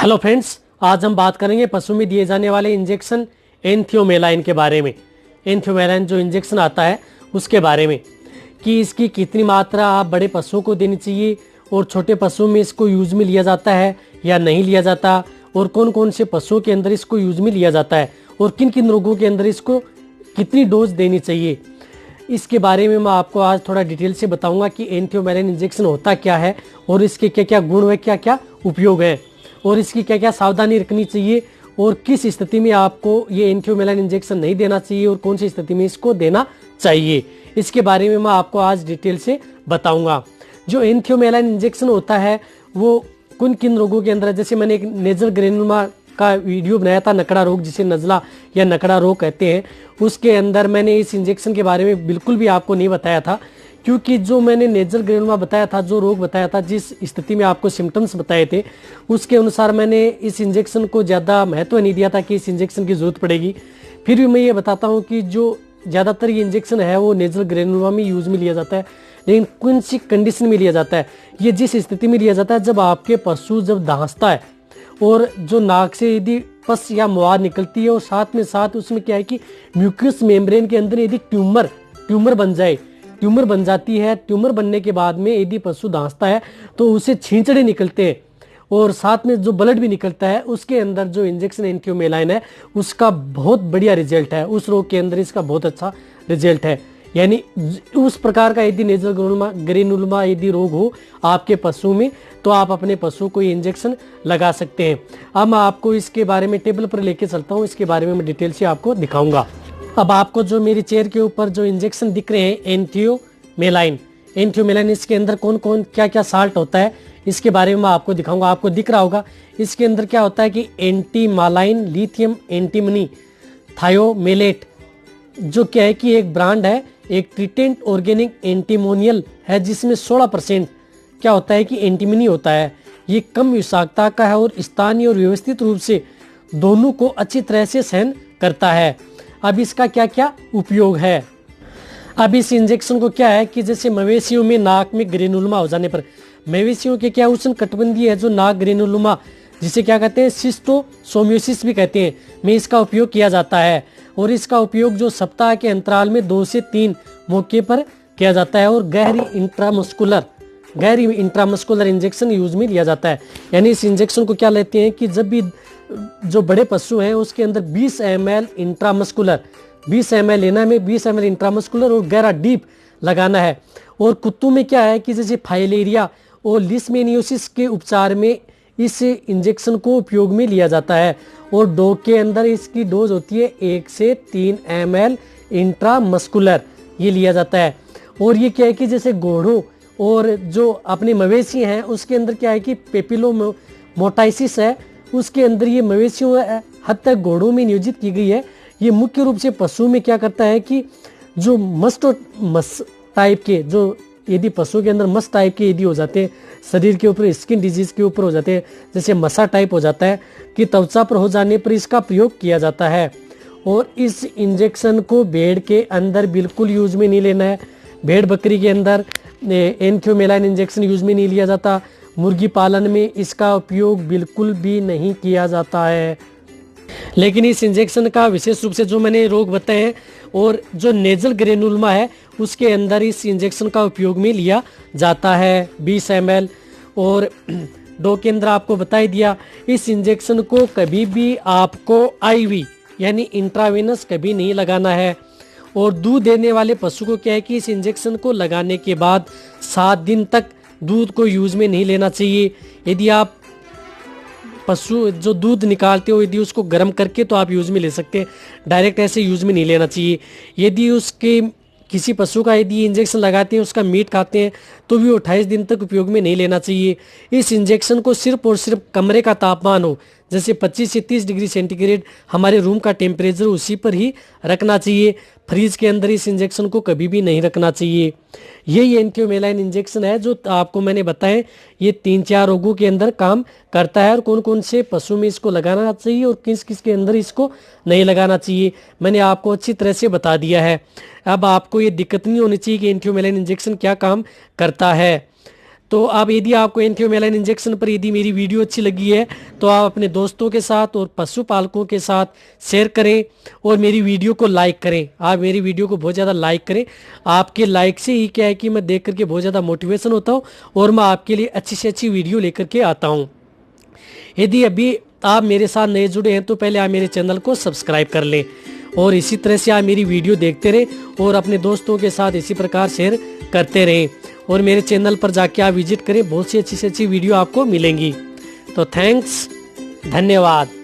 Hello friends, आज हम बात करेंगे पशु में दिए जाने वाले इंजेक्शन एंथियोमेलाइन के बारे में। एंथियोमेलाइन जो इंजेक्शन आता है उसके बारे में कि इसकी कितनी मात्रा आप बड़े पशुओं को देनी चाहिए और छोटे पशुओं में इसको यूज में लिया जाता है या नहीं लिया जाता, और कौन कौन से पशुओं के अंदर इसको यूज में लिया जाता है और किन किन रोगों के अंदर इसको कितनी डोज देनी चाहिए। इसके बारे में मैं आपको आज थोड़ा डिटेल से बताऊंगा कि एंथियोमेलाइन इंजेक्शन होता क्या है और इसके क्या क्या गुण व क्या क्या उपयोग है और इसकी क्या क्या सावधानी रखनी चाहिए और किस स्थिति में आपको ये एंथियोमेलाइन इंजेक्शन नहीं देना चाहिए और कौन सी स्थिति में इसको देना चाहिए। इसके बारे में मैं आपको आज डिटेल से बताऊंगा। जो एंथियोमेलाइन इंजेक्शन होता है वो किन किन रोगों के अंदर है। जैसे मैंने एक नेजल ग्रेनुलोमा का वीडियो बनाया था, नकड़ा रोग जिसे नजला या नकड़ा रोग कहते हैं, उसके अंदर मैंने इस इंजेक्शन के बारे में बिल्कुल भी आपको नहीं बताया था, क्योंकि जो मैंने नेजल ग्रेनुलोमा बताया था, जो रोग बताया था, जिस स्थिति में आपको सिम्टम्स बताए थे, उसके अनुसार मैंने इस इंजेक्शन को ज़्यादा महत्व नहीं दिया था कि इस इंजेक्शन की जरूरत पड़ेगी। फिर भी मैं ये बताता हूँ कि जो ज़्यादातर ये इंजेक्शन है वो नेजल ग्रेनुलोमा में यूज में लिया जाता है, लेकिन कौन सी कंडीशन में लिया जाता है, ये जिस स्थिति में लिया जाता है जब आपके पशु जब दांसता है और जो नाक से यदि पस या मुआद निकलती है और साथ में साथ उसमें क्या है कि म्यूकस मेम्ब्रेन के अंदर यदि ट्यूमर बन जाए, ट्यूमर बन जाती है, ट्यूमर बनने के बाद में यदि पशु दांसता है तो उसे छींचड़े निकलते हैं और साथ में जो ब्लड भी निकलता है, उसके अंदर जो इंजेक्शन एंथियोमेलाइन है उसका बहुत बढ़िया रिजल्ट है। उस रोग के अंदर इसका बहुत अच्छा रिजल्ट है। यानी उस प्रकार का यदि नेजल ग्रेनुलोमा यदि रोग हो आपके पशु में तो आप अपने पशु को ये इंजेक्शन लगा सकते हैं। अब मैं आपको इसके बारे में टेबल पर लेके चलता हूँ, इसके बारे में मैं डिटेल से आपको दिखाऊंगा। अब आपको जो मेरी चेयर के ऊपर जो इंजेक्शन दिख रहे हैं एंथियोमेलाइन, इसके अंदर कौन कौन क्या क्या साल्ट होता है इसके बारे में मैं आपको दिखाऊंगा। आपको दिख रहा होगा इसके अंदर क्या होता है कि एंटीमालाइन लिथियम एंटीमनी थायोमेलेट, जो क्या है कि एक ब्रांड है, एक ट्रीटेंट ऑर्गेनिक एंटीमोनियल है, जिसमें 16% क्या होता है कि एंटीमनी होता है। ये कम विषाक्तता का है और स्थानीय और व्यवस्थित रूप से दोनों को अच्छी तरह से सहन करता है। अब इसका क्या क्या उपयोग है। अब इस इंजेक्शन को क्या है कि जैसे मवेशियों में नाक में ग्रेनुलोमा हो जाने पर, मवेशियों के क्या उष्ण कटिबंधीय है जो नाक ग्रेनुलोमा, जिसे क्या कहते हैं शिस्टोसोमियोसिस भी कहते हैं, में इसका उपयोग किया जाता है। और इसका उपयोग जो सप्ताह के अंतराल में 2 से 3 मौके पर किया जाता है और गहरी इंट्रामस्कुलर इंजेक्शन यूज में लिया जाता है। यानी इस इंजेक्शन को क्या लेते हैं कि जब भी जो बड़े पशु हैं उसके अंदर 20 ml इंट्रामस्कुलर 20 ml लेना है, 20 ml इंट्रामस्कुलर और गहरा डीप लगाना है। और कुत्तों में क्या है कि जैसे फाइलेरिया और लिस्मेनियोसिस के उपचार में इस इंजेक्शन को उपयोग में लिया जाता है। और डॉग के अंदर इसकी डोज होती है 1 से 3 ml इंट्रामस्कुलर, ये लिया जाता है। और ये क्या है कि जैसे घोड़ों और जो अपने मवेशी हैं उसके अंदर क्या है कि पेपिलोमोटाइसिस है, उसके अंदर ये मवेशियों हद तक घोड़ों में नियोजित की गई है। ये मुख्य रूप से पशु में क्या करता है कि जो मस टाइप के, जो यदि पशु के अंदर मस टाइप के यदि हो जाते हैं, शरीर के ऊपर स्किन डिजीज के ऊपर हो जाते हैं, जैसे मसा टाइप हो जाता है कि त्वचा पर हो जाने पर इसका प्रयोग किया जाता है। और इस इंजेक्शन को भेड़ के अंदर बिल्कुल यूज में नहीं लेना है। भेड़ बकरी के अंदर एंथियोमेलाइन इंजेक्शन यूज में नहीं लिया जाता। मुर्गी पालन में इसका उपयोग बिल्कुल भी नहीं किया जाता है। लेकिन इस इंजेक्शन का विशेष रूप से जो मैंने रोग बताए हैं और जो नेजल ग्रेनुलोमा है उसके अंदर इस इंजेक्शन का उपयोग में लिया जाता है 20 ml। और डॉग के अंदर आपको बता ही दिया, इस इंजेक्शन को कभी भी आपको IV यानी इंट्रावेनस कभी नहीं लगाना है। और दूध देने वाले पशु को क्या है कि इस इंजेक्शन को लगाने के बाद 7 दिन तक दूध को यूज में नहीं लेना चाहिए। यदि आप पशु जो दूध निकालते हो यदि उसको गर्म करके तो आप यूज में ले सकते हैं, डायरेक्ट ऐसे यूज में नहीं लेना चाहिए। यदि उसके किसी पशु का यदि इंजेक्शन लगाते हैं, उसका मीट खाते हैं, तो भी 28 दिन तक उपयोग में नहीं लेना चाहिए। इस इंजेक्शन को सिर्फ और सिर्फ कमरे का तापमान हो, जैसे 25 से 30 डिग्री सेंटीग्रेड हमारे रूम का टेम्परेचर, उसी पर ही रखना चाहिए। फ्रीज के अंदर इस इंजेक्शन को कभी भी नहीं रखना चाहिए। यही एंथियोमेलाइन इंजेक्शन है जो आपको मैंने बताया, ये 3-4 रोगों के अंदर काम करता है और कौन कौन से पशु में इसको लगाना चाहिए और किस किस के अंदर इसको नहीं लगाना चाहिए मैंने आपको अच्छी तरह से बता दिया है। अब आपको ये दिक्कत नहीं होनी चाहिए कि एंथियोमेलाइन इंजेक्शन क्या काम करता है। तो आप यदि आपको एंथियोमेलाइन इंजेक्शन पर यदि मेरी वीडियो अच्छी लगी है तो आप अपने दोस्तों के साथ और पशुपालकों के साथ शेयर करें और मेरी वीडियो को लाइक करें। आप मेरी वीडियो को बहुत ज़्यादा लाइक करें। आपके लाइक से ही क्या है कि मैं देख करके बहुत ज़्यादा मोटिवेशन होता हूँ और मैं आपके लिए अच्छी से अच्छी वीडियो लेकर के आता हूँ। यदि अभी आप मेरे साथ नए जुड़े हैं तो पहले आप मेरे चैनल को सब्सक्राइब कर लें और इसी तरह से आप मेरी वीडियो देखते रहें और अपने दोस्तों के साथ इसी प्रकार शेयर करते रहें और मेरे चैनल पर जाके आप विजिट करें, बहुत सी अच्छी से अच्छी वीडियो आपको मिलेंगी। तो थैंक्स, धन्यवाद।